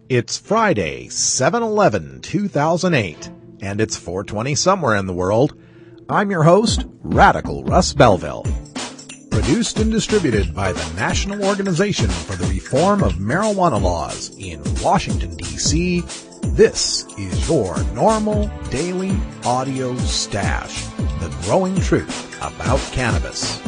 It's Friday, 7/11/2008, and it's 4:20 somewhere in the world. I'm your host, Radical Russ Belville. Produced and distributed by the National Organization for the Reform of Marijuana Laws in Washington, D.C., this is your NORML Daily Audio Stash, the growing truth about cannabis.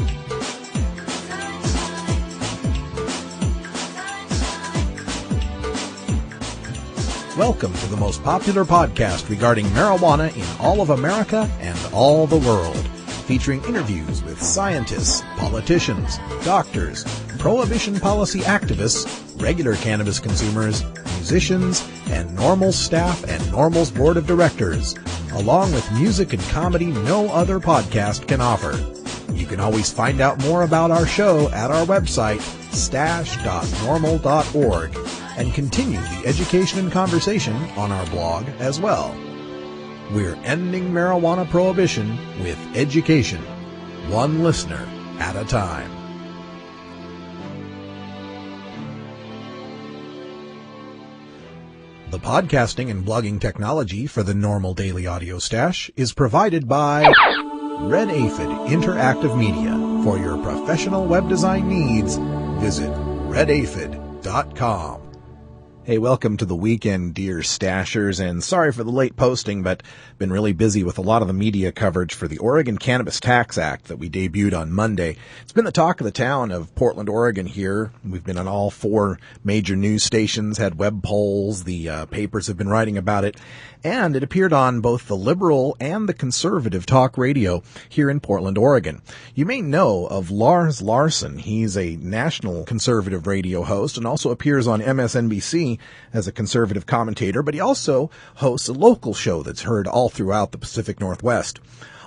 Welcome to the most popular podcast regarding marijuana in all of America and all the world, featuring interviews with scientists, politicians, doctors, prohibition policy activists, regular cannabis consumers, musicians, and NORML staff and NORML's board of directors, along with music and comedy no other podcast can offer. You can always find out more about our show at our website, stash.norml.org, and continue the education and conversation on our blog as well. We're ending marijuana prohibition with education, one listener at a time. The podcasting and blogging technology for the NORML Daily Audio Stash is provided by Red Aphid Interactive Media. For your professional web design needs, visit redaphid.com. Hey, welcome to the weekend, dear stashers, and sorry for the late posting, but been really busy with a lot of the media coverage for the Oregon Cannabis Tax Act that we debuted on Monday. It's been the talk of the town of Portland, Oregon here. We've been on all four major news stations, had web polls, the papers have been writing about it, and it appeared on both the liberal and the conservative talk radio here in Portland, Oregon. You may know of Lars Larson. He's a national conservative radio host and also appears on MSNBC as a conservative commentator, but he also hosts a local show that's heard all throughout the Pacific Northwest.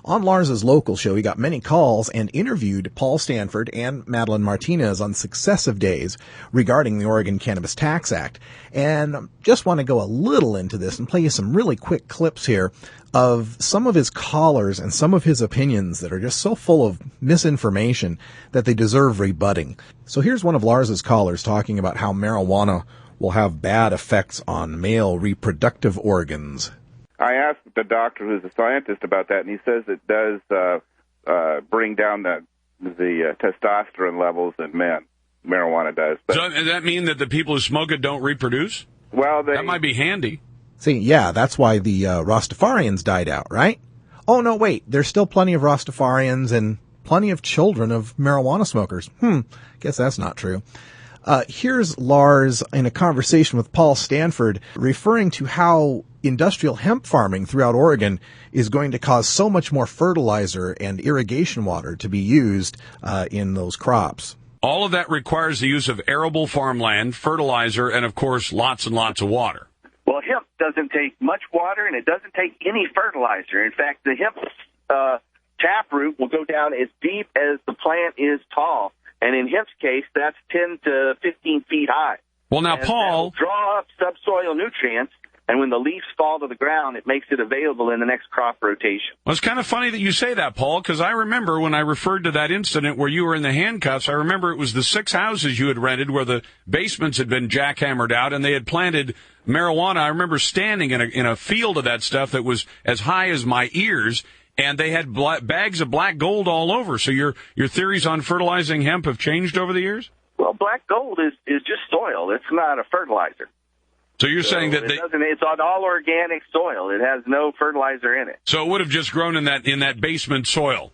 On Lars's local show, he got many calls and interviewed Paul Stanford and Madeline Martinez on successive days regarding the Oregon Cannabis Tax Act. And just want to go a little into this and play you some really quick clips here of some of his callers and some of his opinions that are just so full of misinformation that they deserve rebutting. So here's one of Lars's callers talking about how marijuana will have bad effects on male reproductive organs. I asked the doctor who's a scientist about that, and he says it does bring down the testosterone levels in men. Marijuana does. But, so does that mean that the people who smoke it don't reproduce? Well, that might be handy. See, yeah, that's why the Rastafarians died out, right? Oh, no, wait, there's still plenty of Rastafarians and plenty of children of marijuana smokers. Guess that's not true. Here's Lars in a conversation with Paul Stanford referring to how industrial hemp farming throughout Oregon is going to cause so much more fertilizer and irrigation water to be used in those crops. All of that requires the use of arable farmland, fertilizer, and, of course, lots and lots of water. Well, hemp doesn't take much water, and it doesn't take any fertilizer. In fact, the hemp taproot will go down as deep as the plant is tall. And in hemp's case, that's 10 to 15 feet high. Well, now, and Paul, draw up subsoil nutrients, and when the leaves fall to the ground, it makes it available in the next crop rotation. Well, it's kind of funny that you say that, Paul, because I remember when I referred to that incident where you were in the handcuffs, I remember it was the 6 houses you had rented where the basements had been jackhammered out and they had planted marijuana. I remember standing in a field of that stuff that was as high as my ears, and they had bags of black gold all over. So your theories on fertilizing hemp have changed over the years? Well, black gold is just soil. It's not a fertilizer. So you're saying that it's on all organic soil. It has no fertilizer in it. So it would have just grown in that basement soil.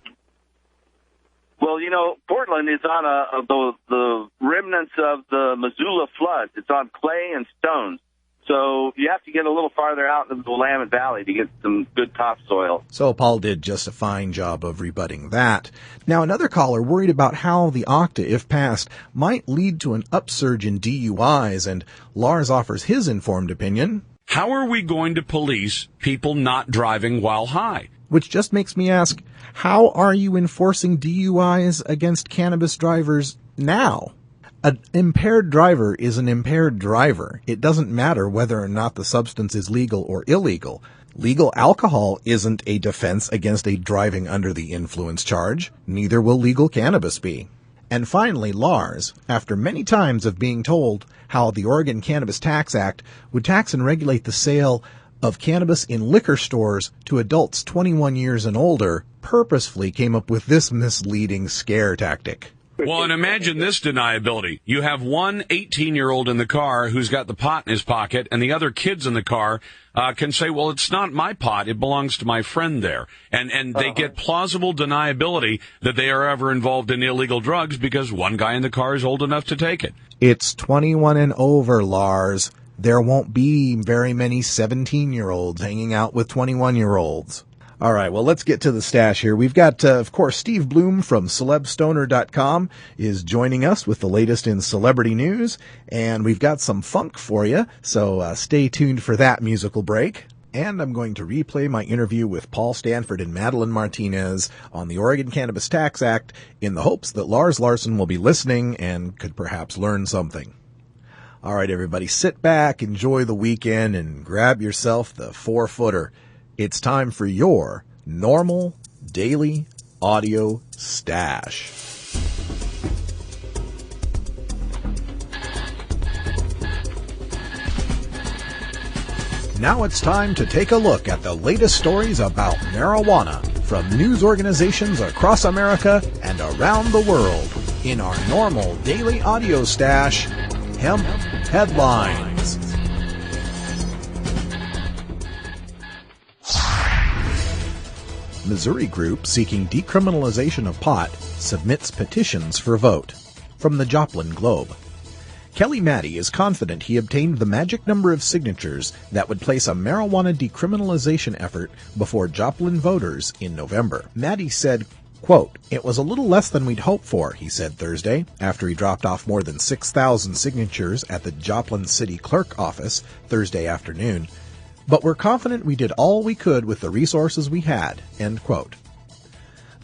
Well, you know, Portland is on the remnants of the Missoula floods. It's on clay and stones. So you have to get a little farther out into the Willamette Valley to get some good topsoil. So Paul did just a fine job of rebutting that. Now, another caller worried about how the OCTA, if passed, might lead to an upsurge in DUIs, and Lars offers his informed opinion. How are we going to police people not driving while high? Which just makes me ask, how are you enforcing DUIs against cannabis drivers now? An impaired driver is an impaired driver. It doesn't matter whether or not the substance is legal or illegal. Legal alcohol isn't a defense against a driving under the influence charge. Neither will legal cannabis be. And finally, Lars, after many times of being told how the Oregon Cannabis Tax Act would tax and regulate the sale of cannabis in liquor stores to adults 21 years and older, purposefully came up with this misleading scare tactic. Well, and imagine this deniability. You have one 18-year-old in the car who's got the pot in his pocket, and the other kids in the car can say, well, it's not my pot. It belongs to my friend there. And they get plausible deniability that they are ever involved in illegal drugs because one guy in the car is old enough to take it. It's 21 and over, Lars. There won't be very many 17-year-olds hanging out with 21-year-olds. All right, well, let's get to the stash here. We've got, of course, Steve Bloom from CelebStoner.com is joining us with the latest in celebrity news, and we've got some funk for you, so stay tuned for that musical break. And I'm going to replay my interview with Paul Stanford and Madeline Martinez on the Oregon Cannabis Tax Act in the hopes that Lars Larson will be listening and could perhaps learn something. All right, everybody, sit back, enjoy the weekend, and grab yourself the 4-footer. It's time for your NORML Daily Audio Stash. Now it's time to take a look at the latest stories about marijuana from news organizations across America and around the world in our NORML Daily Audio Stash, Hemp Headlines. Missouri group seeking decriminalization of pot submits petitions for vote. From the Joplin Globe. Kelly Maddie is confident he obtained the magic number of signatures that would place a marijuana decriminalization effort before Joplin voters in November. Maddie said, quote, "It was a little less than we'd hoped for," he said Thursday, after he dropped off more than 6,000 signatures at the Joplin City Clerk office Thursday afternoon. "But we're confident we did all we could with the resources we had," end quote.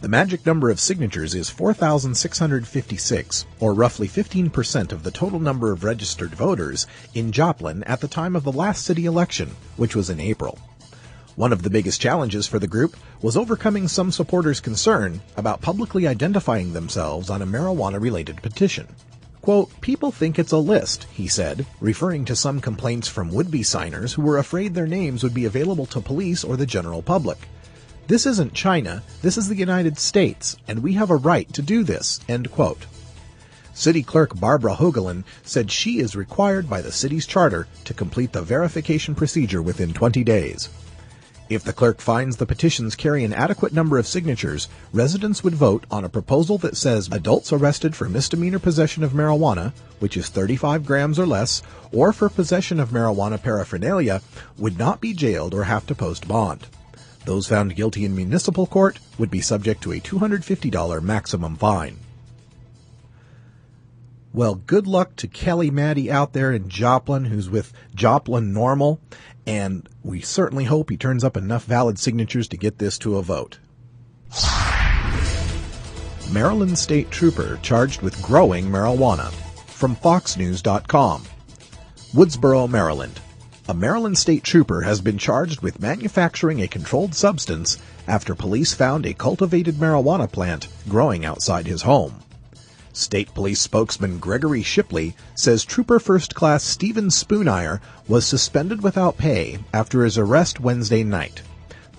The magic number of signatures is 4,656, or roughly 15% of the total number of registered voters in Joplin at the time of the last city election, which was in April. One of the biggest challenges for the group was overcoming some supporters' concern about publicly identifying themselves on a marijuana-related petition. Quote, "People think it's a list," he said, referring to some complaints from would-be signers who were afraid their names would be available to police or the general public. "This isn't China, this is the United States, and we have a right to do this," end quote. City Clerk Barbara Hoagland said she is required by the city's charter to complete the verification procedure within 20 days. If the clerk finds the petitions carry an adequate number of signatures, residents would vote on a proposal that says adults arrested for misdemeanor possession of marijuana, which is 35 grams or less, or for possession of marijuana paraphernalia, would not be jailed or have to post bond. Those found guilty in municipal court would be subject to a $250 maximum fine. Well, good luck to Kelly Maddie out there in Joplin, who's with Joplin NORML, and we certainly hope he turns up enough valid signatures to get this to a vote. Maryland State Trooper charged with growing marijuana. From FoxNews.com. Woodsboro, Maryland. A Maryland State Trooper has been charged with manufacturing a controlled substance after police found a cultivated marijuana plant growing outside his home. State Police spokesman Gregory Shipley says Trooper First Class Stephen Spoonire was suspended without pay after his arrest Wednesday night.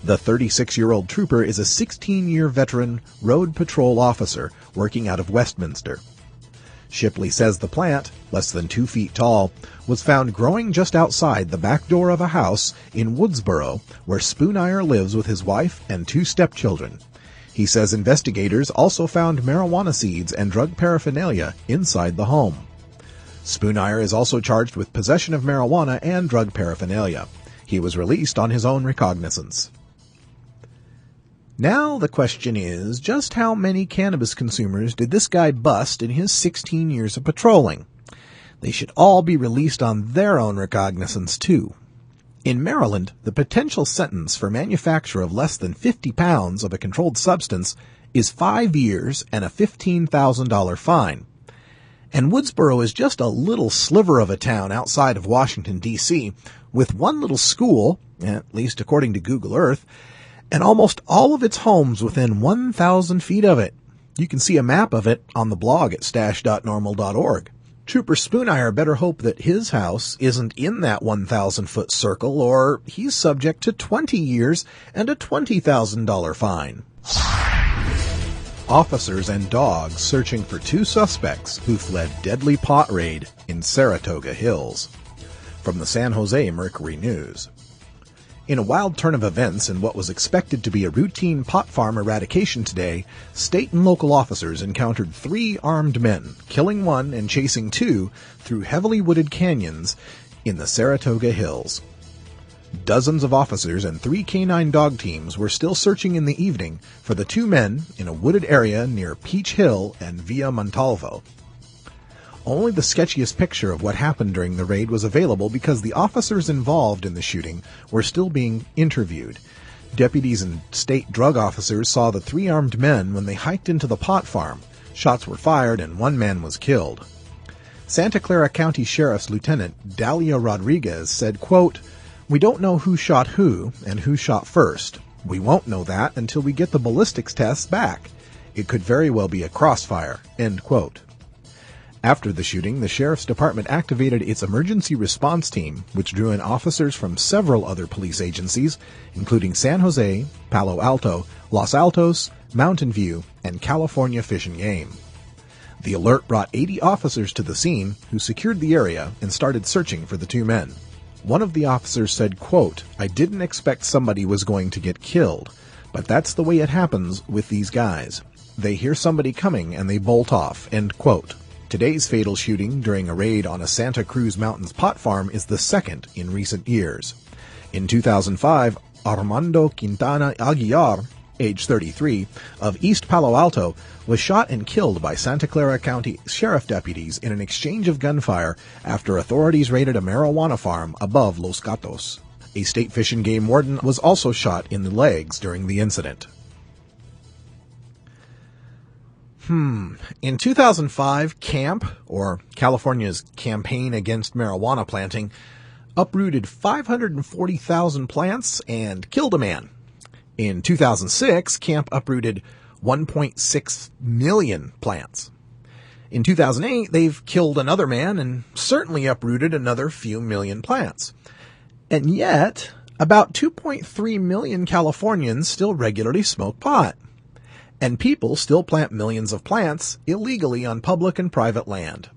The 36-year-old trooper is a 16-year veteran road patrol officer working out of Westminster. Shipley says the plant, less than 2 feet tall, was found growing just outside the back door of a house in Woodsboro, where Spoonire lives with his wife and 2 stepchildren. He says investigators also found marijuana seeds and drug paraphernalia inside the home. Spoonire is also charged with possession of marijuana and drug paraphernalia. He was released on his own recognizance. Now the question is, just how many cannabis consumers did this guy bust in his 16 years of patrolling? They should all be released on their own recognizance, too. In Maryland, the potential sentence for manufacture of less than 50 pounds of a controlled substance is 5 years and a $15,000 fine. And Woodsboro is just a little sliver of a town outside of Washington, D.C., with one little school, at least according to Google Earth, and almost all of its homes within 1,000 feet of it. You can see a map of it on the blog at stash.normal.org. Trooper Spoonire better hope that his house isn't in that 1,000-foot circle, or he's subject to 20 years and a $20,000 fine. Officers and dogs searching for 2 suspects who fled deadly pot raid in Saratoga Hills. From the San Jose Mercury News. In a wild turn of events in what was expected to be a routine pot farm eradication today, state and local officers encountered 3 armed men, killing 1 and chasing 2 through heavily wooded canyons in the Saratoga Hills. Dozens of officers and 3 canine dog teams were still searching in the evening for the 2 men in a wooded area near Peach Hill and Via Montalvo. Only the sketchiest picture of what happened during the raid was available because the officers involved in the shooting were still being interviewed. Deputies and state drug officers saw the 3 armed men when they hiked into the pot farm. Shots were fired and 1 man was killed. Santa Clara County Sheriff's Lieutenant Dalia Rodriguez said, quote, "We don't know who shot who and who shot first. We won't know that until we get the ballistics tests back. It could very well be a crossfire." End quote. After the shooting, the Sheriff's Department activated its emergency response team, which drew in officers from several other police agencies, including San Jose, Palo Alto, Los Altos, Mountain View, and California Fish and Game. The alert brought 80 officers to the scene, who secured the area and started searching for the 2 men. One of the officers said, quote, "I didn't expect somebody was going to get killed, but that's the way it happens with these guys. They hear somebody coming and they bolt off." End quote. Today's fatal shooting during a raid on a Santa Cruz Mountains pot farm is the 2nd in recent years. In 2005, Armando Quintana Aguilar, age 33, of East Palo Alto, was shot and killed by Santa Clara County Sheriff deputies in an exchange of gunfire after authorities raided a marijuana farm above Los Gatos. A state fish and game warden was also shot in the legs during the incident. In 2005, CAMP, or California's Campaign Against Marijuana Planting, uprooted 540,000 plants and killed a man. In 2006, CAMP uprooted 1.6 million plants. In 2008, they've killed another man and certainly uprooted another few million plants. And yet, about 2.3 million Californians still regularly smoke pot. And people still plant millions of plants illegally on public and private land.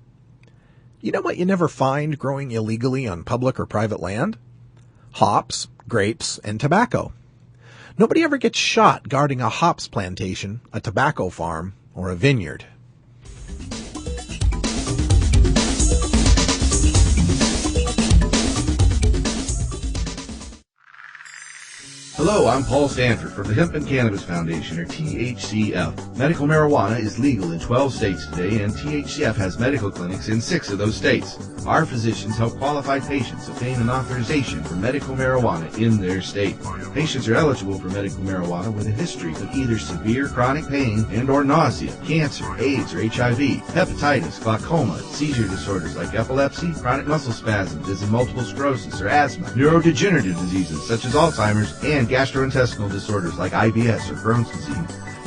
You know what you never find growing illegally on public or private land? Hops, grapes, and tobacco. Nobody ever gets shot guarding a hops plantation, a tobacco farm, or a vineyard. Hello, I'm Paul Stanford from the Hemp and Cannabis Foundation, or THCF. Medical marijuana is legal in 12 states today, and THCF has medical clinics in 6 of those states. Our physicians help qualified patients obtain an authorization for medical marijuana in their state. Patients are eligible for medical marijuana with a history of either severe chronic pain and or nausea, cancer, AIDS or HIV, hepatitis, glaucoma, seizure disorders like epilepsy, chronic muscle spasms as in multiple sclerosis or asthma, neurodegenerative diseases such as Alzheimer's, and gastrointestinal disorders like IBS or Crohn's disease.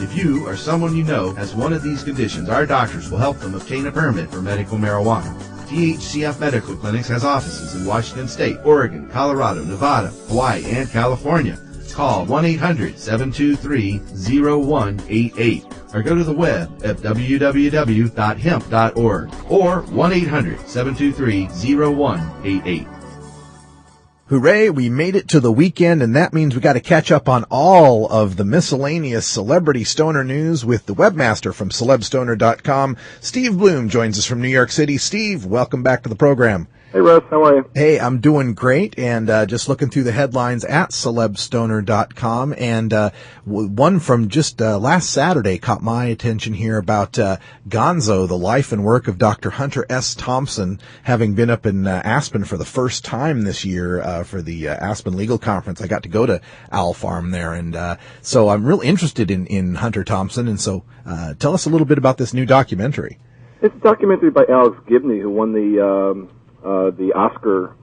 If you or someone you know has one of these conditions, our doctors will help them obtain a permit for medical marijuana. THCF Medical Clinics has offices in Washington State, Oregon, Colorado, Nevada, Hawaii, and California. Call 1-800-723-0188 or go to the web at www.hemp.org or 1-800-723-0188. Hooray, we made it to the weekend, and that means we got to catch up on all of the miscellaneous celebrity stoner news with the webmaster from celebstoner.com. Steve Bloom joins us from New York City. Steve, welcome back to the program. Hey, Russ, how are you? Hey, I'm doing great, and just looking through the headlines at celebstoner.com, and one from just last Saturday caught my attention here about Gonzo, the life and work of Dr. Hunter S. Thompson, having been up in Aspen for the first time this year for the Aspen Legal Conference. I got to go to Owl Farm there, and so I'm real interested in Hunter Thompson, and so tell us a little bit about this new documentary. It's a documentary by Alex Gibney, who won the Oscar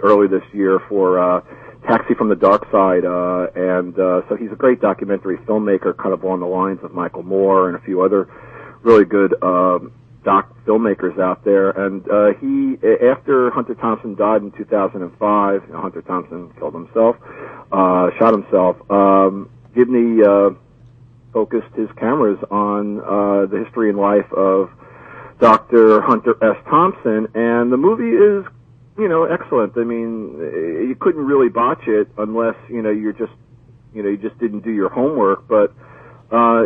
early this year for Taxi from the Dark Side, and so he's a great documentary filmmaker, kind of on the lines of Michael Moore and a few other really good doc filmmakers out there. And he, after Hunter Thompson died in 2005, Hunter Thompson killed himself, shot himself. Gibney focused his cameras on the history and life of Dr. Hunter S. Thompson, and the movie is, excellent. I mean, you couldn't really botch it unless, you just didn't do your homework, but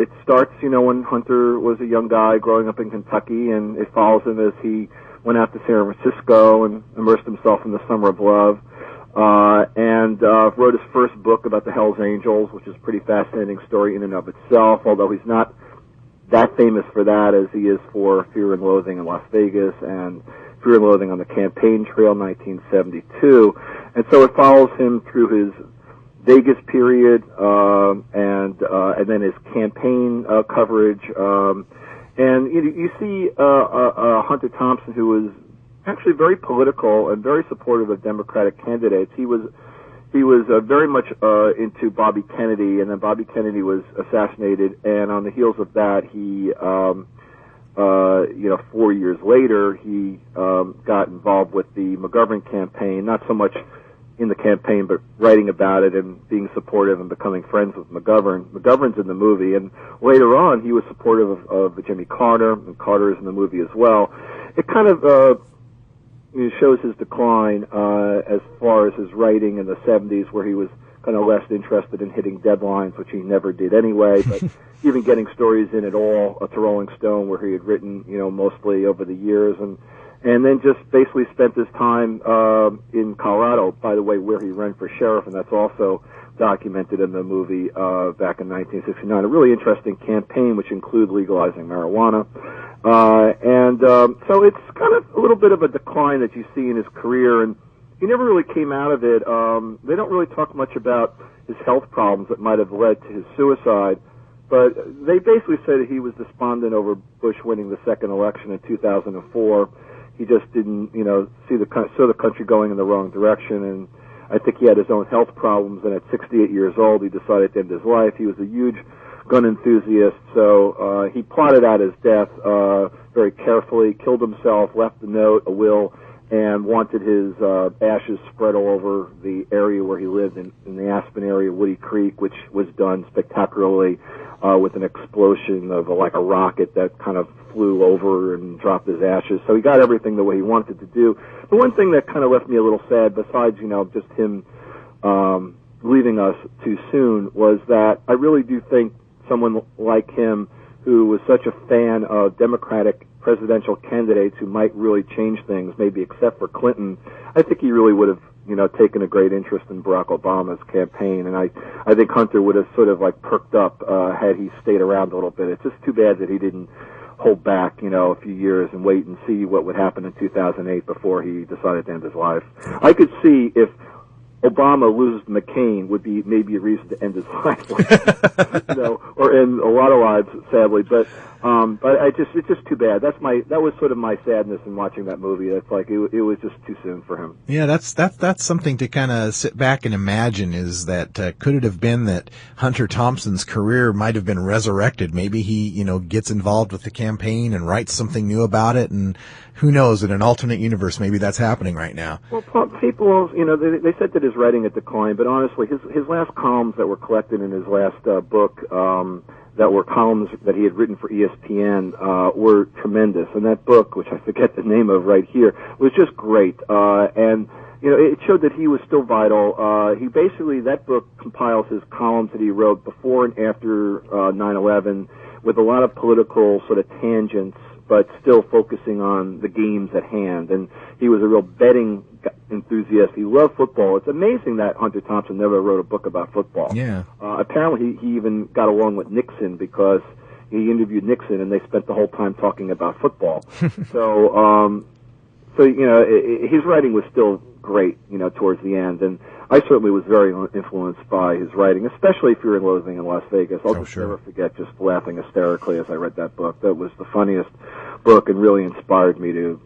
it starts, when Hunter was a young guy growing up in Kentucky, and it follows him as he went out to San Francisco and immersed himself in the Summer of Love, and wrote his first book about the Hells Angels, which is a pretty fascinating story in and of itself, although he's not that famous for that as he is for Fear and Loathing in Las Vegas and Fear and Loathing on the Campaign Trail, 1972. And so it follows him through his Vegas period, and then his campaign coverage. And you see Hunter Thompson, who was actually very political and very supportive of Democratic candidates. He was very much into Bobby Kennedy, and then Bobby Kennedy was assassinated, and on the heels of that, he 4 years later, he got involved with the McGovern campaign, not so much in the campaign, but writing about it and being supportive and becoming friends with McGovern. McGovern's in the movie, and later on, he was supportive of Jimmy Carter, and Carter is in the movie as well. It kind of shows his decline as far as his writing in the 70s, where he was kind of less interested in hitting deadlines, which he never did anyway, but even getting stories in at all to Rolling Stone, where he had written, mostly over the years, and then just basically spent his time in Colorado, by the way, where he ran for sheriff, and that's also documented in the movie back in 1969. A really interesting campaign, which included legalizing marijuana. So it's kind of a little bit of a decline that you see in his career, and he never really came out of it. They don't really talk much about his health problems that might have led to his suicide, but they basically say that he was despondent over Bush winning the second election in 2004. He just didn't, saw the country going in the wrong direction, and I think he had his own health problems, and at 68 years old, he decided to end his life. He was a huge gun enthusiast, so he plotted out his death very carefully, killed himself, left a note, a will, and wanted his ashes spread all over the area where he lived in the Aspen area, Woody Creek, which was done spectacularly with an explosion of like a rocket that kind of flew over and dropped his ashes. So he got everything the way he wanted to do. The one thing that kind of left me a little sad, besides, just him leaving us too soon, was that I really do think someone like him, who was such a fan of Democratic presidential candidates who might really change things, maybe except for Clinton, I think he really would have, taken a great interest in Barack Obama's campaign, and I think Hunter would have sort of like perked up had he stayed around a little bit. It's just too bad that he didn't hold back, a few years and wait and see what would happen in 2008 before he decided to end his life. I could see if Obama loses McCain would be maybe a reason to end his life, or end a lot of lives, sadly. But it's just too bad. That was sort of my sadness in watching that movie. That's like it was just too soon for him. Yeah, that's something to kind of sit back and imagine. Is that could it have been that Hunter Thompson's career might have been resurrected? Maybe he gets involved with the campaign and writes something new about it, and who knows? In an alternate universe, maybe that's happening right now. Well, people, they said that his writing had declined, but honestly, his last columns that were collected in his last book, that were columns that he had written for ESPN, were tremendous. And that book, which I forget the name of right here, was just great. And it showed that he was still vital. That book compiles his columns that he wrote before and after 9/11, with a lot of political sort of tangents, but still focusing on the games at hand. And he was a real betting enthusiast. He loved football. It's amazing that Hunter Thompson never wrote a book about football. Yeah. Apparently he even got along with Nixon because he interviewed Nixon and they spent the whole time talking about football. So his writing was still great, towards the end. And I certainly was very influenced by his writing, especially Fear and Loathing in Las Vegas. I'll never forget just laughing hysterically as I read that book. That was the funniest book and really inspired me to,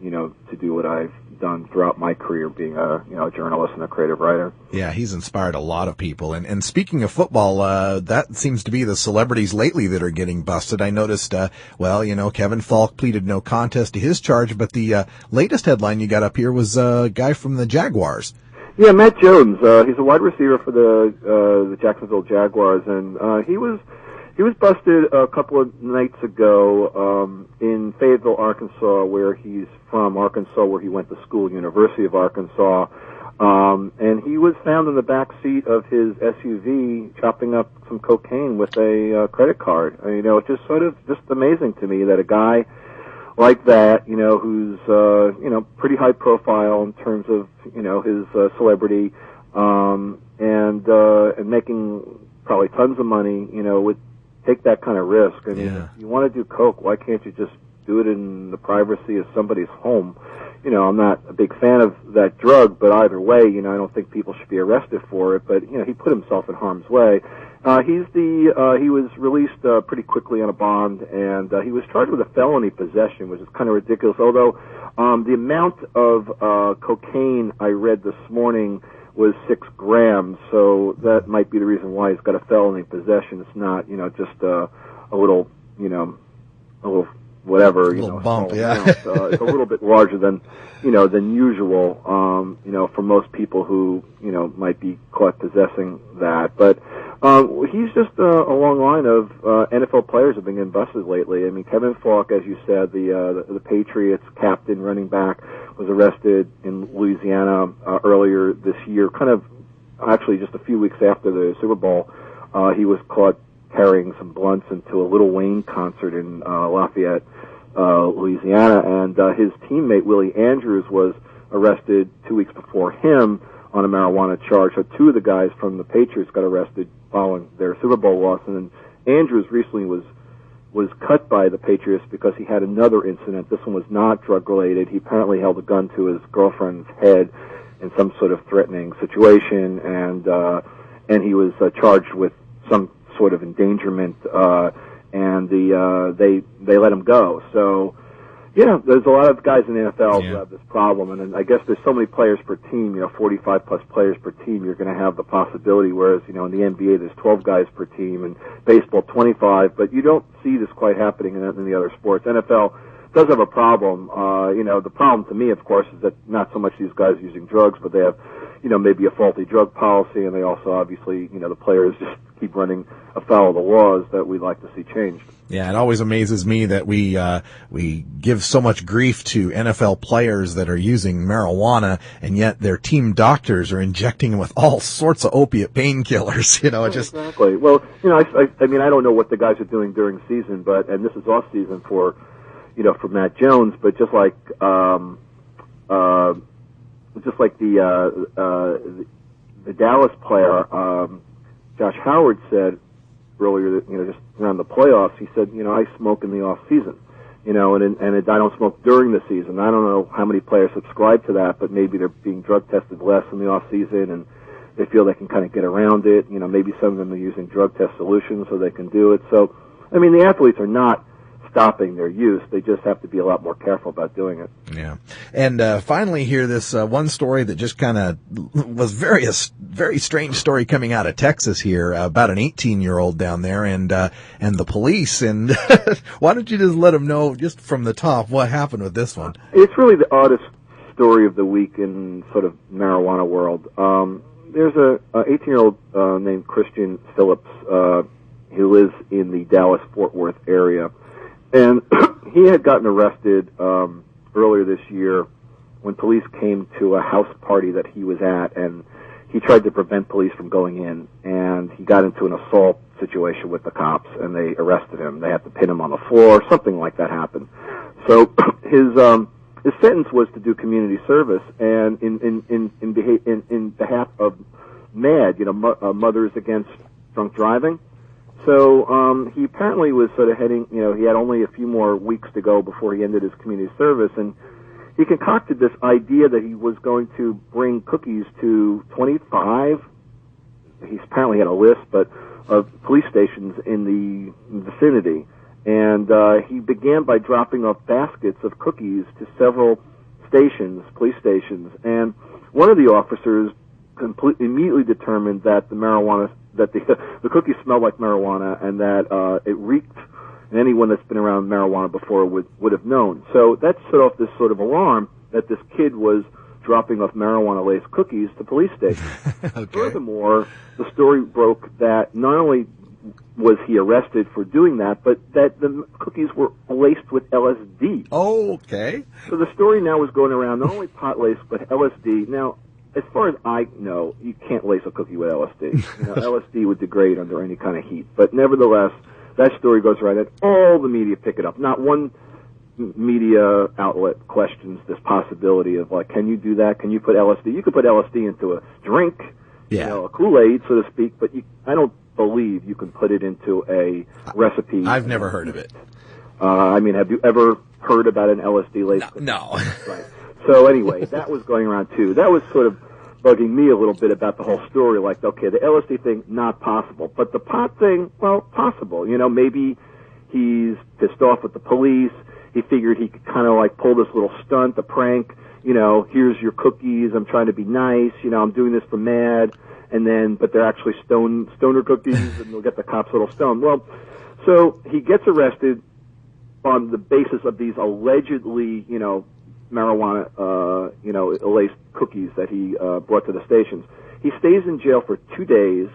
to do what I've done throughout my career, being a journalist and a creative writer. Yeah, he's inspired a lot of people. And speaking of football, that seems to be the celebrities lately that are getting busted. I noticed, Kevin Falk pleaded no contest to his charge, but the latest headline you got up here was a guy from the Jaguars. Yeah, Matt Jones. He's a wide receiver for the Jacksonville Jaguars, and he was busted a couple of nights ago in Fayetteville, Arkansas, where he's from. Arkansas, where he went to school, University of Arkansas. And he was found in the back seat of his SUV chopping up some cocaine with a credit card. It's just sort of just amazing to me that a guy like that, who's pretty high profile in terms of his celebrity, and making probably tons of money, would take that kind of risk. I mean, if you want to do coke, why can't you just do it in the privacy of somebody's home? I'm not a big fan of that drug, but either way, I don't think people should be arrested for it. But he put himself in harm's way. He was released pretty quickly on a bond, and he was charged with a felony possession, which is kind of ridiculous. Although the amount of cocaine I read this morning was 6 grams, so that might be the reason why he's got a felony possession. It's not, just a little, whatever, a little bump, yeah. It's a little bit larger than usual, for most people who, might be caught possessing that. But he's just a long line of NFL players have been getting busted lately. I mean, Kevin Falk, as you said, the Patriots captain, running back, was arrested in Louisiana earlier this year, kind of actually just a few weeks after the Super Bowl. He was caught carrying some blunts into a Lil Wayne concert in Lafayette, Louisiana, and his teammate Willie Andrews was arrested 2 weeks before him on a marijuana charge. So 2 of the guys from the Patriots got arrested following their Super Bowl loss, and then Andrews recently was cut by the Patriots because he had another incident. This one was not drug related. He apparently held a gun to his girlfriend's head in some sort of threatening situation, and he was charged with some sort of endangerment, and they let him go. So, there's a lot of guys in the NFL who have this problem, and I guess there's so many players per team, 45 plus players per team, you're going to have the possibility, whereas, in the NBA there's 12 guys per team, and baseball 25, but you don't see this quite happening in the other sports. NFL does have a problem. The problem to me, of course, is that not so much these guys using drugs, but they have, maybe a faulty drug policy, and they also obviously, the players just keep running afoul of the laws that we'd like to see changed. Yeah, it always amazes me that we give so much grief to NFL players that are using marijuana, and yet their team doctors are injecting them with all sorts of opiate painkillers. Exactly. Well, I mean, I don't know what the guys are doing during season, and this is off season for Matt Jones, but just like the Dallas player, Josh Howard said earlier, just around the playoffs, he said, I smoke in the off season, and I don't smoke during the season. I don't know how many players subscribe to that, but maybe they're being drug tested less in the off season, and they feel they can kind of get around it. Maybe some of them are using drug test solutions so they can do it. So, I mean, the athletes are not stopping their use. They just have to be a lot more careful about doing it. Yeah. And finally here, this one story that just kind of was very strange story coming out of Texas here about an 18-year-old down there and the police. And why don't you just let them know just from the top what happened with this one? It's really the oddest story of the week in sort of marijuana world. There's a 18-year-old named Christian Phillips who lives in the Dallas-Fort Worth area. And he had gotten arrested earlier this year when police came to a house party that he was at, and he tried to prevent police from going in, and he got into an assault situation with the cops, and they arrested him. They had to pin him on the floor. Something like that happened. So his sentence was to do community service, and in behalf of MAD, Mothers Against Drunk Driving. So he apparently was sort of heading, he had only a few more weeks to go before he ended his community service, and he concocted this idea that he was going to bring cookies to 25, he apparently had a list, but of police stations in the vicinity, And he began by dropping off baskets of cookies to several stations, police stations. And one of the officers immediately determined that the cookies smelled like marijuana, and that it reeked. And anyone that's been around marijuana before would have known. So that set off this sort of alarm that this kid was dropping off marijuana-laced cookies to police stations. Okay. Furthermore, the story broke that not only was he arrested for doing that, but that the cookies were laced with LSD. Oh, okay. So the story now was going around, not only pot laced, but LSD. Now, as far as I know, you can't lace a cookie with LSD. LSD would degrade under any kind of heat. But nevertheless, that story goes around, and all the media pick it up. Not one media outlet questions this possibility of, like, can you do that? Can you put LSD? You could put LSD into a drink, a Kool-Aid, so to speak, but I don't believe you can put it into a recipe. I've never heard of it. Have you ever heard about an LSD-laced? No. Right. So anyway, that was going around too. That was sort of bugging me a little bit about the whole story. Like, okay, the LSD thing, not possible. But the pot thing, well, possible. Maybe he's pissed off with the police. He figured he could kind of like pull this little stunt, a prank. Here's your cookies. I'm trying to be nice. I'm doing this for mad. But they're actually stoner cookies, and they'll get the cops a little stoned. Well, so he gets arrested on the basis of these allegedly, marijuana, laced cookies that he brought to the stations. He stays in jail for 2 days,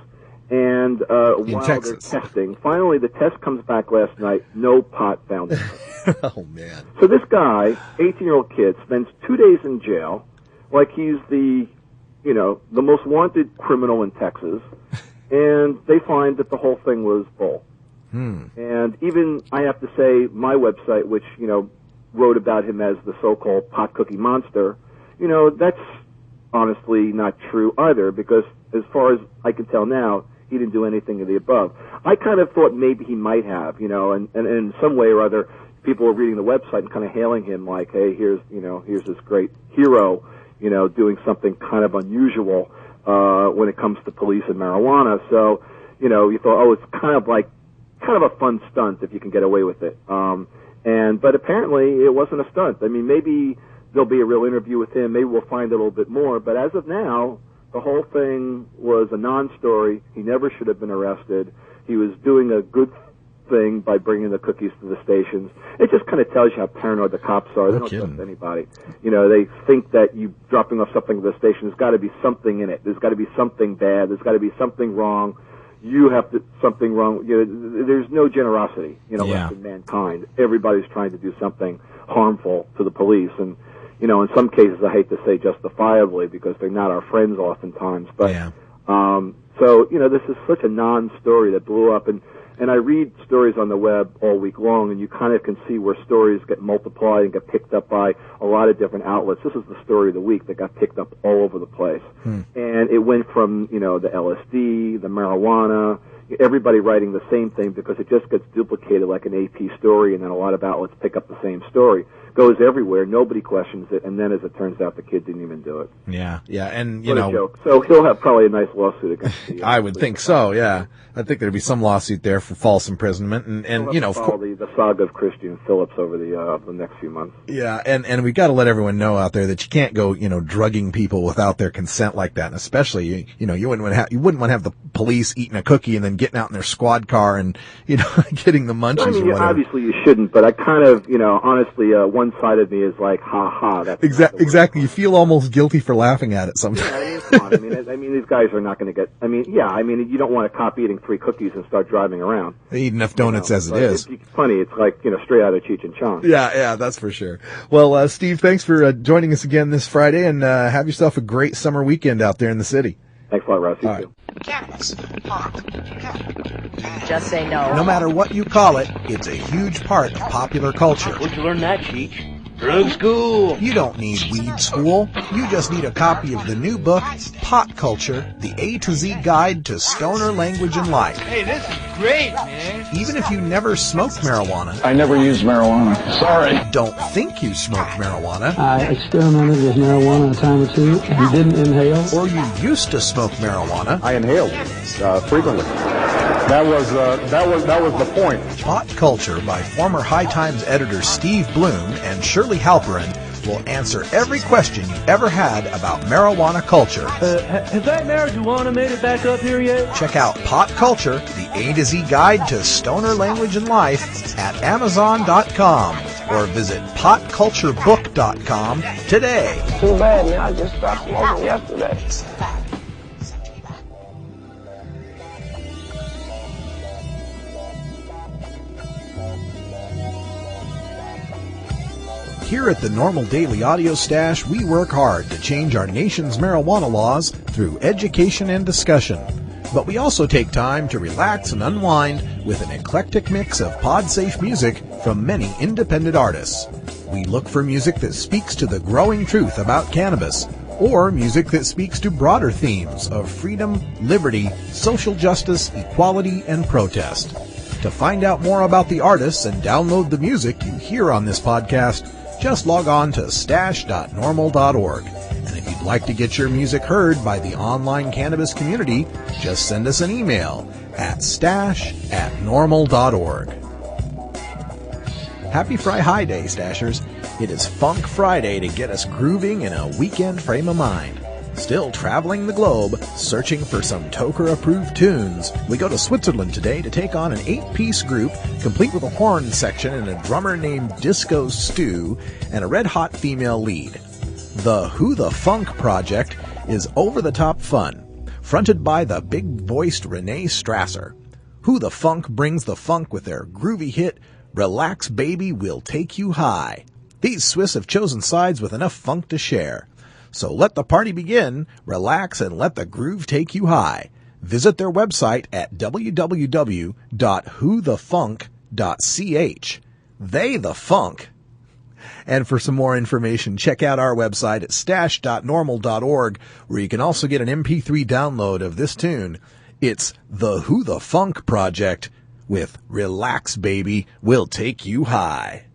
and while Texas. they're testing, finally the test comes back last night, no pot found in it. Oh, man. So this guy, 18-year-old kid, spends 2 days in jail like he's the most wanted criminal in Texas, and they find that the whole thing was bull. And even, I have to say, my website, which, wrote about him as the so-called pot cookie monster, that's honestly not true either, because as far as I can tell now, he didn't do anything of the above. I kind of thought maybe he might have, and in some way or other, people were reading the website and kind of hailing him like, hey, here's this great hero, doing something kind of unusual when it comes to police and marijuana. So, you thought, oh, it's kind of a fun stunt if you can get away with it. But apparently it wasn't a stunt. Maybe there'll be a real interview with him. Maybe we'll find a little bit more. But as of now, the whole thing was a non-story. He never should have been arrested. He was doing a good thing by bringing the cookies to the stations. It just kind of tells you how paranoid the cops are. They don't trust anybody. They think that you dropping off something to the station, there's got to be something in it. There's got to be something bad. There's got to be something wrong. You have something wrong. There's no generosity, left in mankind. Everybody's trying to do something harmful to the police, and in some cases, I hate to say justifiably, because they're not our friends oftentimes. But so this is such a non-story that blew up, and I read stories on the web all week long, and you kind of can see where stories get multiplied and get picked up by a lot of different outlets. This is the story of the week that got picked up all over the place. And it went from, the LSD, the marijuana, everybody writing the same thing, because it just gets duplicated like an AP story, and then a lot of outlets pick up the same story. Goes everywhere, nobody questions it, and then as it turns out, the kid didn't even do it. Yeah, and what a joke. So he'll have probably a nice lawsuit against the I would think so, yeah. I think there'd be some lawsuit there for false imprisonment, and of course, the saga of Christian Phillips over the next few months. Yeah, and we got to let everyone know out there that you can't go, drugging people without their consent like that, and especially, you wouldn't want to have the police eating a cookie and then getting out in their squad car and getting the munchies or whatever. Obviously you shouldn't, but I kind of, honestly, one side of me is like, ha. That's exactly. You feel almost guilty for laughing at it sometimes. Yeah, come on. These guys are not going to get. You don't want a cop eating 3 cookies and start driving around. They eat enough donuts as it is. It's funny. It's like straight out of Cheech and Chong. Yeah, that's for sure. Well, Steve, thanks for joining us again this Friday, and have yourself a great summer weekend out there in the city. Thanks a lot, Russ. You too. Cannabis, pot, just say no. No matter what you call it, it's a huge part of popular culture. Where'd you learn that, Cheech? Drug school. You don't need weed school. You just need a copy of the new book, Pot Culture, the A to Z Guide to Stoner Language and Life. Hey, this is great, man. Even if you never smoked marijuana. I never used marijuana. Sorry. Don't think you smoked marijuana. I experimented with marijuana a time or two and didn't inhale. Or you used to smoke marijuana. I inhaled frequently. That was the point. Pot Culture by former High Times editor Steve Bloom and Shirley Halperin will answer every question you ever had about marijuana culture. Has that marijuana made it back up here yet? Check out Pot Culture, the A to Z guide to stoner language and life at Amazon.com or visit potculturebook.com today. Too bad, man. I just stopped smoking yesterday. Here at the NORML Daily Audio Stash, we work hard to change our nation's marijuana laws through education and discussion. But we also take time to relax and unwind with an eclectic mix of pod-safe music from many independent artists. We look for music that speaks to the growing truth about cannabis, or music that speaks to broader themes of freedom, liberty, social justice, equality, and protest. To find out more about the artists and download the music you hear on this podcast, just log on to stash.normal.org. And if you'd like to get your music heard by the online cannabis community, just send us an email at stash@normal.org. Happy Fry-High Day, Stashers. It is Funk Friday to get us grooving in a weekend frame of mind. Still traveling the globe, searching for some Toker-approved tunes, we go to Switzerland today to take on an 8-piece group, complete with a horn section and a drummer named Disco Stew, and a red-hot female lead. The Who the Funk project is over-the-top fun, fronted by the big-voiced Renee Strasser. Who the Funk brings the funk with their groovy hit, Relax Baby, We'll Take You High. These Swiss have chosen sides with enough funk to share. So let the party begin, relax, and let the groove take you high. Visit their website at www.whothefunk.ch. They the funk. And for some more information, check out our website at stash.normal.org, where you can also get an MP3 download of this tune. It's the Who the Funk Project with Relax Baby, We'll Take You High.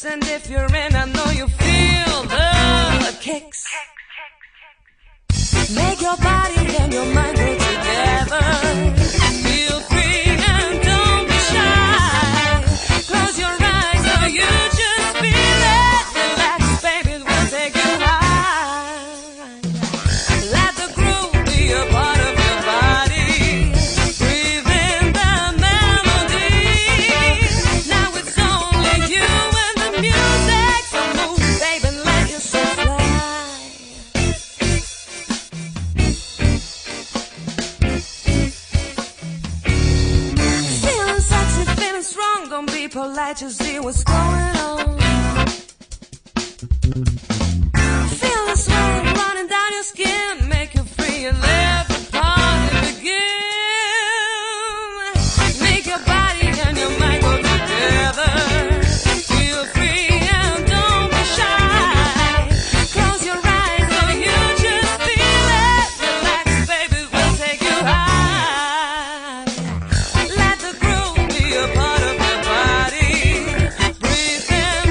And if you're in, I know you feel the kicks. Make your body and your mind go together. Feel free and don't be shy. Close your eyes or you just feel it. Relax, baby, it will take you high. Let the groove be a part of your body. Breathe in the melody. Now it's only you and the music. So move, baby, and let yourself fly. Feeling sexy, feeling strong. Don't be polite, just see what's going on. Feel the sweat running down your skin. Make you free and let the party begin. Make your body and your mind go together. Feel free and don't be shy. Close your eyes or you just feel it. Relax, baby, we'll take you high. Let the groove be a part of your body. Breathe in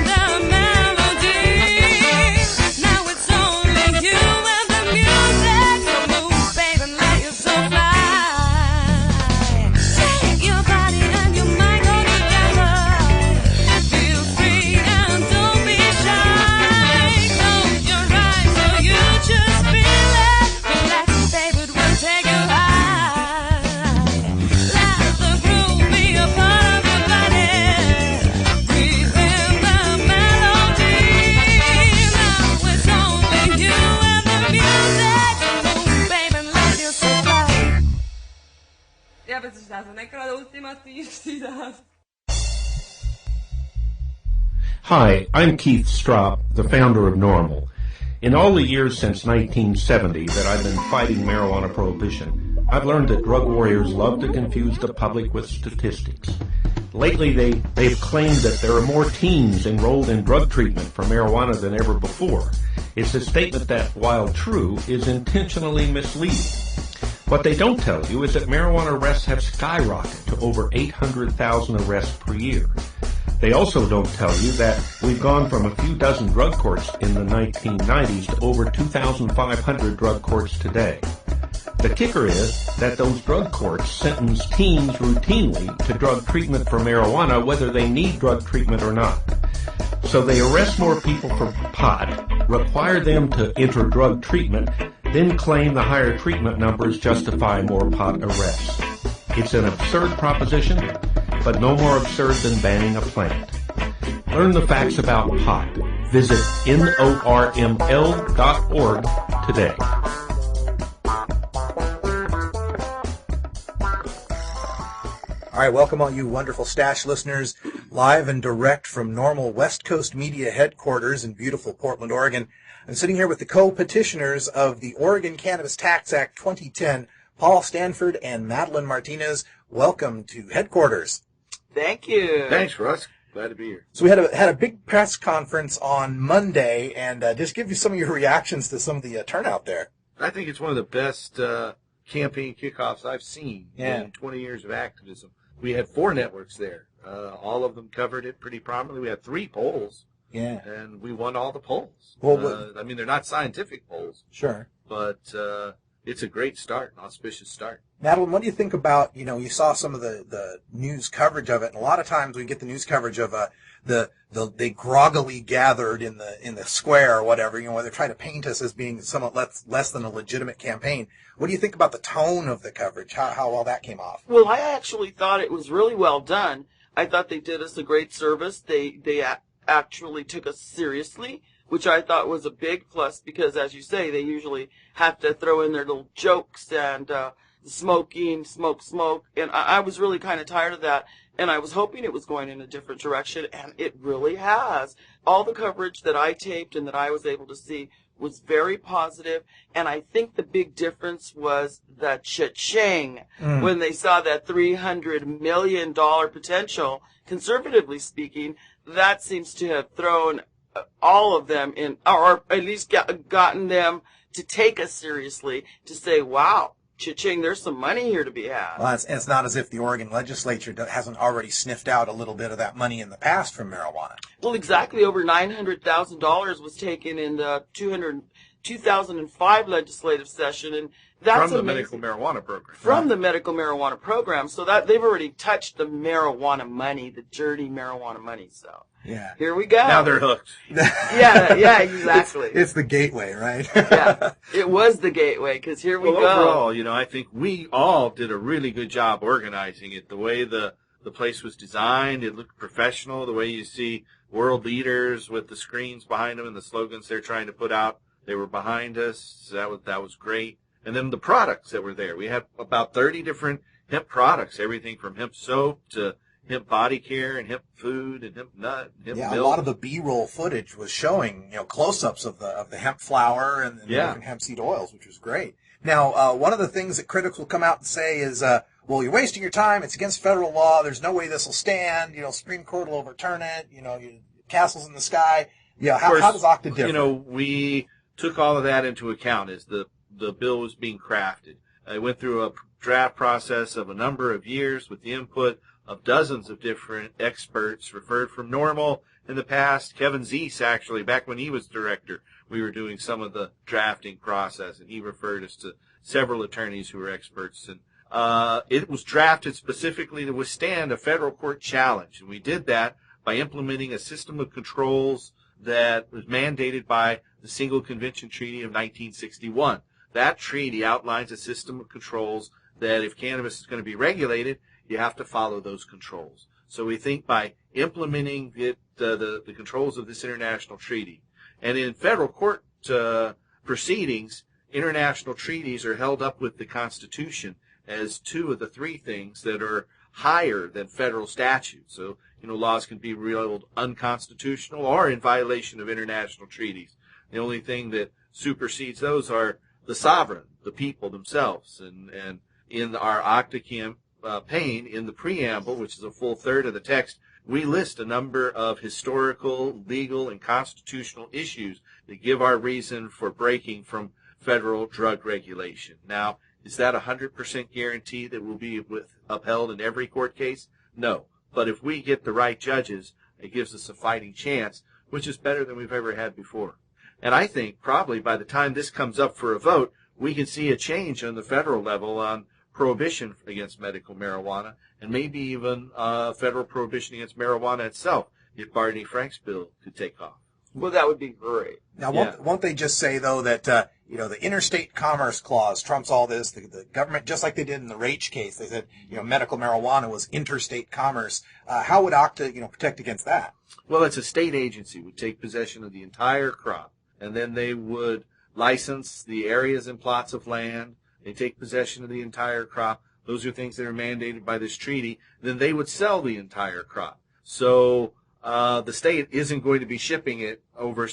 Hi, I'm Keith Straub, the founder of NORML. In all the years since 1970 that I've been fighting marijuana prohibition, I've learned that drug warriors love to confuse the public with statistics. Lately, they've claimed that there are more teens enrolled in drug treatment for marijuana than ever before. It's a statement that, while true, is intentionally misleading. What they don't tell you is that marijuana arrests have skyrocketed to over 800,000 arrests per year. They also don't tell you that we've gone from a few dozen drug courts in the 1990s to over 2,500 drug courts today. The kicker is that those drug courts sentence teens routinely to drug treatment for marijuana whether they need drug treatment or not. So they arrest more people for pot, require them to enter drug treatment, then claim the higher treatment numbers justify more pot arrests. It's an absurd proposition, but no more absurd than banning a plant. Learn the facts about pot. Visit norml.org today. All right, welcome all you wonderful Stash listeners, live and direct from NORML West Coast Media headquarters in beautiful Portland, Oregon. I'm sitting here with the co-petitioners of the Oregon Cannabis Tax Act 2010, Paul Stanford and Madeline Martinez. Welcome to headquarters. Thank you. Thanks, Russ. Glad to be here. So we had a big press conference on Monday, and just give you some of your reactions to some of the turnout there. I think it's one of the best campaign kickoffs I've seen in 20 years of activism. We had 4 networks there. All of them covered it pretty prominently. We had 3 polls. Yeah. And we won all the polls. Well, I mean, they're not scientific polls. Sure. But it's a great start, an auspicious start. Madeline, what do you think about, you saw some of the news coverage of it, and a lot of times we get the news coverage of they groggily gathered in the square or whatever, where they're trying to paint us as being somewhat less than a legitimate campaign. What do you think about the tone of the coverage, how well that came off? Well, I actually thought it was really well done. I thought they did us a great service. They actually took us seriously, which I thought was a big plus because, as you say, they usually have to throw in their little jokes and smoking, smoke, and I was really kind of tired of that, and I was hoping it was going in a different direction, and it really has. All the coverage that I taped and that I was able to see was very positive, and I think the big difference was the cha-ching when they saw that $300 million potential. Conservatively speaking, that seems to have thrown all of them in, or at least gotten them to take us seriously, to say, wow, cha-ching, there's some money here to be had. Well, it's not as if the Oregon legislature hasn't already sniffed out a little bit of that money in the past from marijuana. Well, exactly. Over $900,000 was taken in the 2005 legislative session, and that's from the medical marijuana program. From the medical marijuana program, so that they've already touched the marijuana money, the dirty marijuana money. So yeah, here we go. Now they're hooked. yeah, exactly. It's the gateway, right? Yeah, it was the gateway because here we go. Overall, I think we all did a really good job organizing it. The way the place was designed, it looked professional. The way you see world leaders with the screens behind them and the slogans they're trying to put out, they were behind us. So that was great. And then the products that were there. We had about 30 different hemp products, everything from hemp soap to hemp body care and hemp food and hemp nut and hemp milk. A lot of the B-roll footage was showing, close-ups of the hemp flower and the different hemp seed oils, which was great. Now, one of the things that critics will come out and say is, well, you're wasting your time. It's against federal law. There's no way this will stand. Supreme Court will overturn it. Castles in the sky. Yeah, how does OCTA differ? We took all of that into account as the bill was being crafted. I went through a draft process of a number of years with the input of dozens of different experts referred from NORML in the past. Kevin Zeese, actually, back when he was director, we were doing some of the drafting process, and he referred us to several attorneys who were experts. And it was drafted specifically to withstand a federal court challenge, and we did that by implementing a system of controls that was mandated by the Single Convention Treaty of 1961. That treaty outlines a system of controls that if cannabis is going to be regulated, you have to follow those controls. So we think by implementing the controls of this international treaty, and in federal court proceedings, international treaties are held up with the Constitution as 2 of the 3 things that are higher than federal statute. So, laws can be ruled unconstitutional or in violation of international treaties. The only thing that supersedes those are the sovereign, the people themselves. And in our OCTA campaign, in the preamble, which is a full third of the text, we list a number of historical, legal, and constitutional issues that give our reason for breaking from federal drug regulation. Now, is that 100% guarantee that will be upheld in every court case? No. But if we get the right judges, it gives us a fighting chance, which is better than we've ever had before. And I think probably by the time this comes up for a vote, we can see a change on the federal level on prohibition against medical marijuana, and maybe even federal prohibition against marijuana itself if Barney Frank's bill could take off. Well, that would be great. Now, won't they just say, though, that, the interstate commerce clause trumps all this? The government, just like they did in the Raich case, they said, medical marijuana was interstate commerce. How would OCTA, protect against that? Well, it's a state agency would take possession of the entire crop, and then they would license the areas and plots of land. They take possession of the entire crop. Those are things that are mandated by this treaty. Then they would sell the entire crop. So the state isn't going to be shipping it over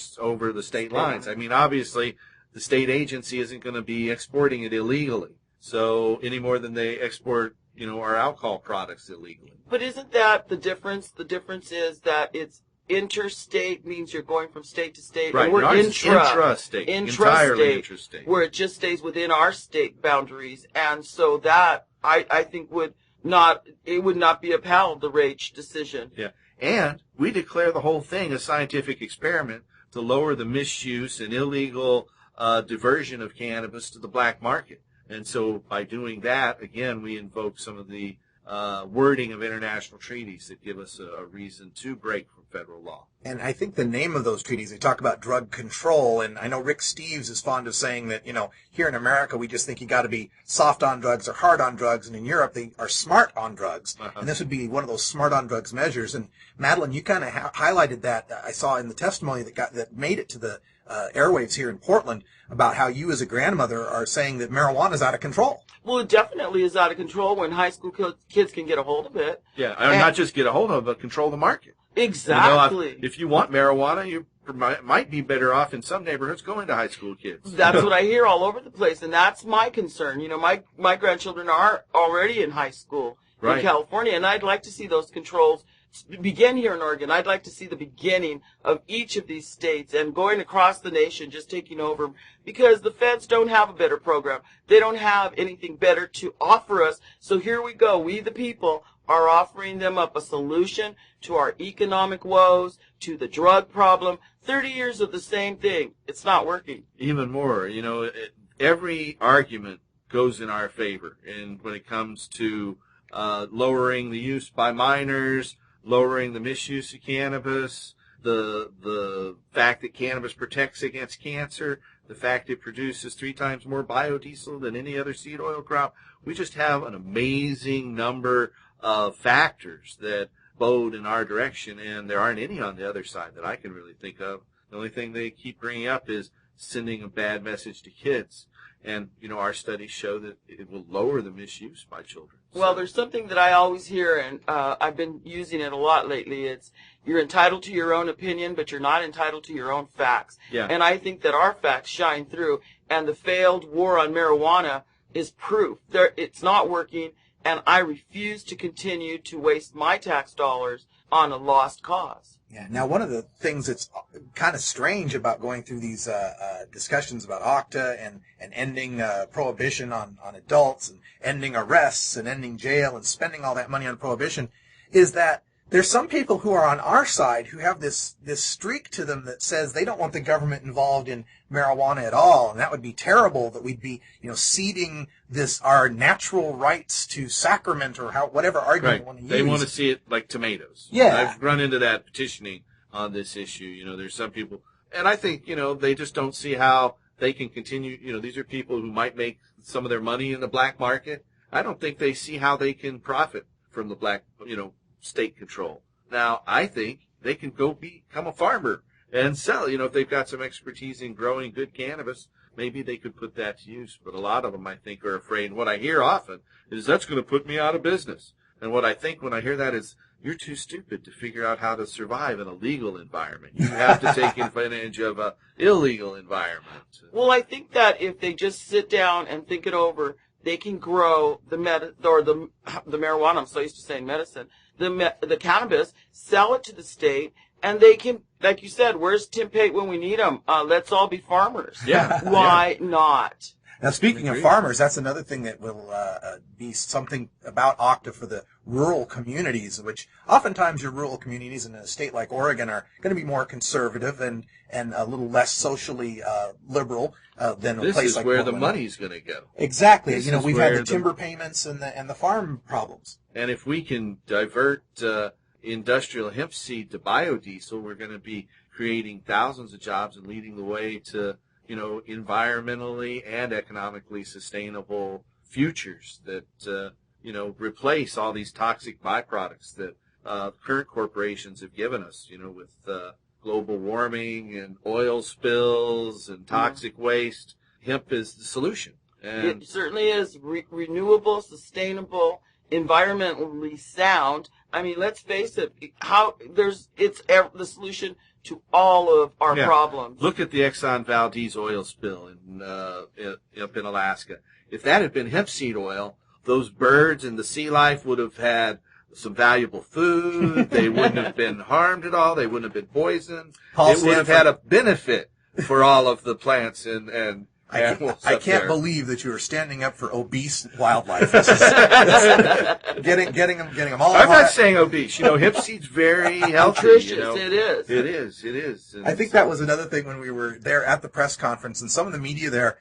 the state lines. I mean, obviously, the state agency isn't going to be exporting it illegally. So any more than they export, our alcohol products illegally. But isn't that the difference? The difference is that it's interstate means you're going from state to state. Right. And we're intrastate. Entirely intrastate. Where it just stays within our state boundaries. And so that, I think, would not be upheld, the Raich decision. Yeah. And we declare the whole thing a scientific experiment to lower the misuse and illegal diversion of cannabis to the black market. And so by doing that, again, we invoke some of the wording of international treaties that give us a reason to break from federal law. And I think the name of those treaties, they talk about drug control, and I know Rick Steves is fond of saying that, here in America we just think you got to be soft on drugs or hard on drugs, and in Europe they are smart on drugs. And this would be one of those smart on drugs measures. And Madeline, you kind of highlighted that, I saw in the testimony that made it to the airwaves here in Portland, about how you as a grandmother are saying that marijuana is out of control. Well, it definitely is out of control when high school kids can get a hold of it. Yeah, and not just get a hold of it, but control the market. Exactly. If you want marijuana, you might be better off in some neighborhoods going to high school kids. That's what I hear all over the place, and that's my concern. My grandchildren are already in high school in California, and I'd like to see those controls begin here in Oregon. I'd like to see the beginning of each of these states and going across the nation, just taking over, because the feds don't have a better program. They don't have anything better to offer us. So here we go. We, the people, are offering them up a solution to our economic woes, to the drug problem. 30 years of the same thing. It's not working. Even more, every argument goes in our favor. And when it comes to lowering the use by minors, lowering the misuse of cannabis, the fact that cannabis protects against cancer, the fact it produces 3 times more biodiesel than any other seed oil crop. We just have an amazing number of factors that bode in our direction, and there aren't any on the other side that I can really think of. The only thing they keep bringing up is sending a bad message to kids. And, our studies show that it will lower the misuse by children. Well, there's something that I always hear, and I've been using it a lot lately. It's, you're entitled to your own opinion, but you're not entitled to your own facts. Yeah. And I think that our facts shine through, and the failed war on marijuana is proof. It's not working, and I refuse to continue to waste my tax dollars on a lost cause. Yeah. Now, one of the things that's kind of strange about going through these discussions about OCTA and ending prohibition on adults and ending arrests and ending jail and spending all that money on prohibition is that there's some people who are on our side who have this streak to them that says they don't want the government involved in marijuana at all, and that would be terrible, that we'd be, ceding our natural rights to sacrament or whatever argument you want to use. They want to see it like tomatoes. Yeah. I've run into that petitioning on this issue. There's some people, and I think, they just don't see how they can continue. These are people who might make some of their money in the black market. I don't think they see how they can profit from the black, state control. Now, I think they can go become a farmer and sell. If they've got some expertise in growing good cannabis, maybe they could put that to use. But a lot of them, I think, are afraid. And what I hear often is that's going to put me out of business. And what I think when I hear that is, you're too stupid to figure out how to survive in a legal environment. You have to take advantage of a illegal environment. Well, I think that if they just sit down and think it over, they can grow the marijuana. I'm so used to saying medicine. The cannabis, sell it to the state, and they can, like you said, where's Tim Pate when we need him? Let's all be farmers. Yeah. Why not? Now, speaking of farmers, that's another thing that will be something about Octa for the rural communities, which oftentimes your rural communities in a state like Oregon are going to be more conservative and a little less socially liberal than a place like Portland. This is where the money's going to go. Exactly. We've had the timber payments and the farm problems. And if we can divert industrial hemp seed to biodiesel, we're going to be creating thousands of jobs and leading the way to environmentally and economically sustainable futures that, replace all these toxic byproducts that current corporations have given us, with global warming and oil spills and toxic waste. Hemp is the solution. And it certainly is renewable, sustainable, environmentally sound. I mean, let's face it, it's the solution to all of our problems. Look at the Exxon Valdez oil spill up in Alaska. If that had been hemp seed oil, those birds and the sea life would have had some valuable food. They wouldn't have been harmed at all. They wouldn't have been poisoned. It would have had a benefit for all of the plants and animals. I can't believe that you are standing up for obese wildlife. Getting them all. I'm not saying obese. Hemp seed's very healthy. Nutritious, it is. It is. I think that was another thing when we were there at the press conference, and some of the media there,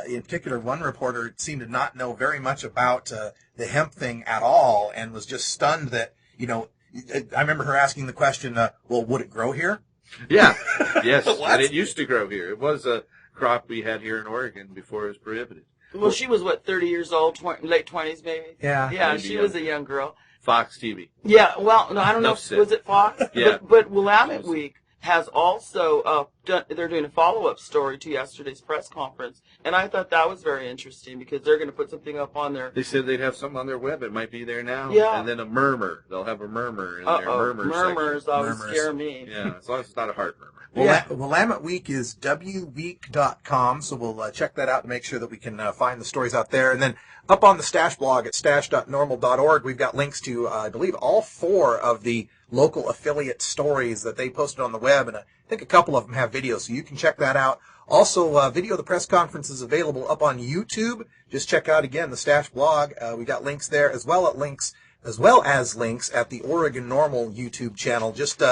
in particular, one reporter seemed to not know very much about the hemp thing at all, and was just stunned that I remember her asking the question, "Well, would it grow here?" Yeah. Yes. And it used to grow here. It was a crop we had here in Oregon before it was prohibited. Well, she was, 30 years old, late 20s maybe? Yeah. Yeah, she was a young girl. Fox TV. Yeah, well, no, I don't know, was it Fox? Yeah. But Willamette Week has also they're doing a follow-up story to yesterday's press conference, and I thought that was very interesting because they're going to put something up on their... They said they'd have something on their web. It might be there now. Yeah. And then a murmur. They'll have a murmur in their murmur Murmurs section. always scare me. Yeah, as long as it's not a heart murmur. Willamette Week is wweek.com, so we'll check that out to make sure that we can find the stories out there. And then up on the Stash blog at stash.normal.org, we've got links to, I believe, all 4 of the local affiliate stories that they posted on the web, and I think a couple of them have videos, so you can check that out. Also, video of the press conference is available up on YouTube. Just check out, again, the Stash blog. We got links there, as well as links at the Oregon NORML YouTube channel. Just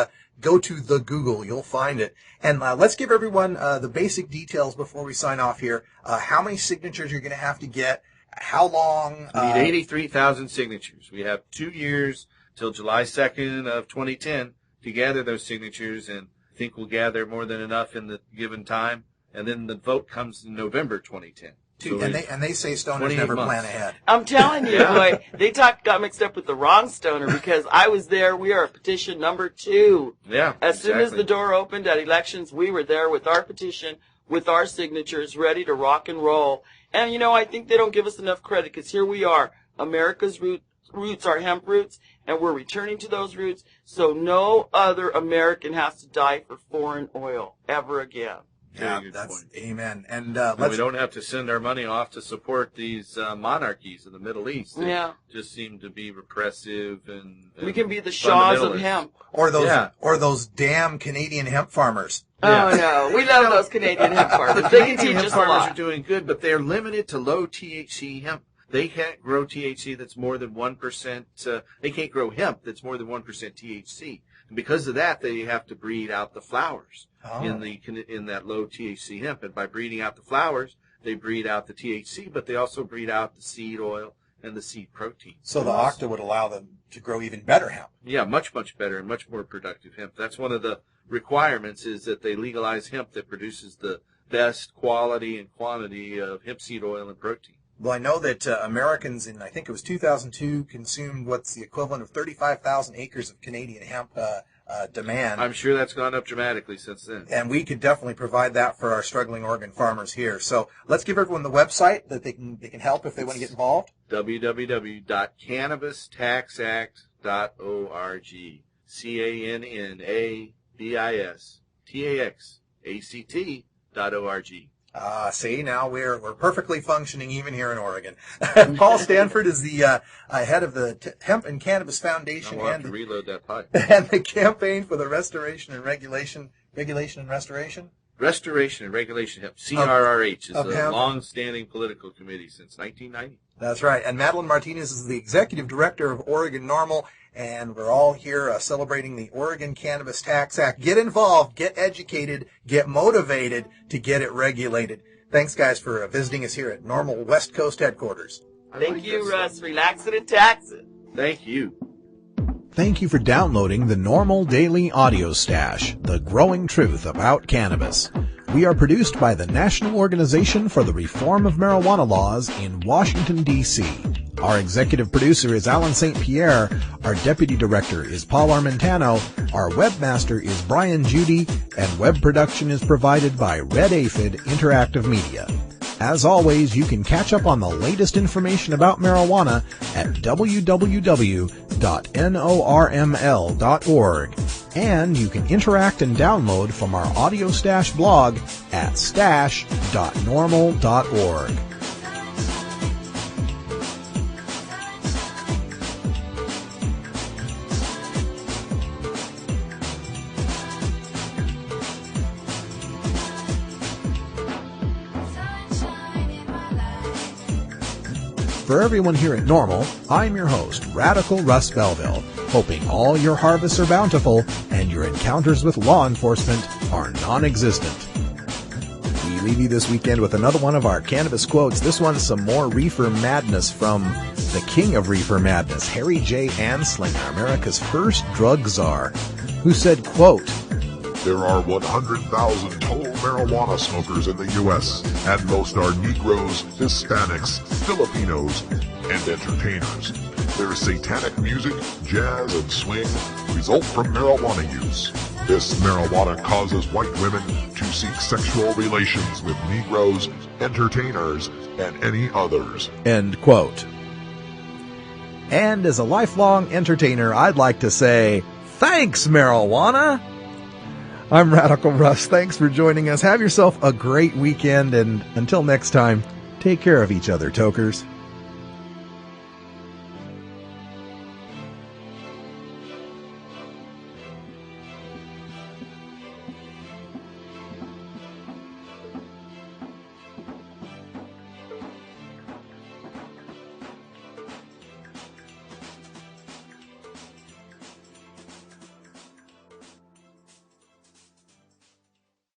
go to the Google. You'll find it. And let's give everyone the basic details before we sign off here. How many signatures you're going to have to get, how long... We need 83,000 signatures. We have 2 years till July 2nd of 2010 to gather those signatures, and I think we'll gather more than enough in the given time. And then the vote comes in November 2010. So and they say stoners never plan ahead. I'm telling you, boy, they got mixed up with the wrong stoner because I was there. We are at petition number 2. Yeah, As soon as the door opened at elections, we were there with our petition, with our signatures, ready to rock and roll. And, I think they don't give us enough credit because here we are. America's roots are hemp roots, and we're returning to those roots so no other American has to die for foreign oil ever again. Yeah, that's amen. And we don't have to send our money off to support these monarchies in the Middle East. They just seem to be repressive and we can be the Shaws of hemp. Or those damn Canadian hemp farmers. Oh no, we love those Canadian hemp farmers. They can teach us a lot. Farmers are doing good, but they're limited to low THC hemp. They can't grow THC that's more than 1%. They can't grow hemp that's more than 1% THC. And because of that, they have to breed out the flowers in that low THC hemp. And by breeding out the flowers, they breed out the THC, but they also breed out the seed oil and the seed protein. So the Octa would allow them to grow even better hemp. Yeah, much, much better and much more productive hemp. That's one of the requirements, is that they legalize hemp that produces the best quality and quantity of hemp seed oil and protein. Well, I know that Americans in, I think it was 2002, consumed what's the equivalent of 35,000 acres of Canadian hemp demand. I'm sure that's gone up dramatically since then. And we could definitely provide that for our struggling Oregon farmers here. So let's give everyone the website that they can help if they want to get involved. www.cannabistaxact.org. CANNABISTAXACT.org. See, now we're perfectly functioning even here in Oregon. Paul Stanford is the head of the Hemp and Cannabis Foundation and reload that pipe. And the campaign for the Restoration and Regulation and Restoration? Restoration and Regulation Hemp, CRRH, is a long-standing political committee since 1990. That's right. And Madeline Martinez is the executive director of Oregon NORML, and we're all here celebrating the Oregon Cannabis Tax Act. Get involved, get educated, get motivated to get it regulated. Thanks, guys, for visiting us here at NORML West Coast headquarters. Thank you, Russ. Relax it and tax it. Thank you. Thank you for downloading the NORML Daily Audio Stash, the growing truth about cannabis. We are produced by the National Organization for the Reform of Marijuana Laws in Washington, D.C. Our executive producer is Alan St. Pierre. Our deputy director is Paul Armentano. Our webmaster is Brian Judy. And web production is provided by Red Aphid Interactive Media. As always, you can catch up on the latest information about marijuana at www.norml.org. And you can interact and download from our Audio Stash blog at stash.norml.org. For everyone here at NORML, I'm your host, Radical Russ Belville, hoping all your harvests are bountiful and your encounters with law enforcement are non-existent. We leave you this weekend with another one of our cannabis quotes. This one's some more reefer madness from the king of reefer madness, Harry J. Anslinger, America's first drug czar, who said, quote, "There are 100,000 total marijuana smokers in the U.S., and most are Negroes, Hispanics, Filipinos, and entertainers. Their satanic music, jazz, and swing result from marijuana use. This marijuana causes white women to seek sexual relations with Negroes, entertainers, and any others." End quote. And as a lifelong entertainer, I'd like to say, thanks, marijuana! I'm Radical Russ. Thanks for joining us. Have yourself a great weekend, and until next time, take care of each other, tokers.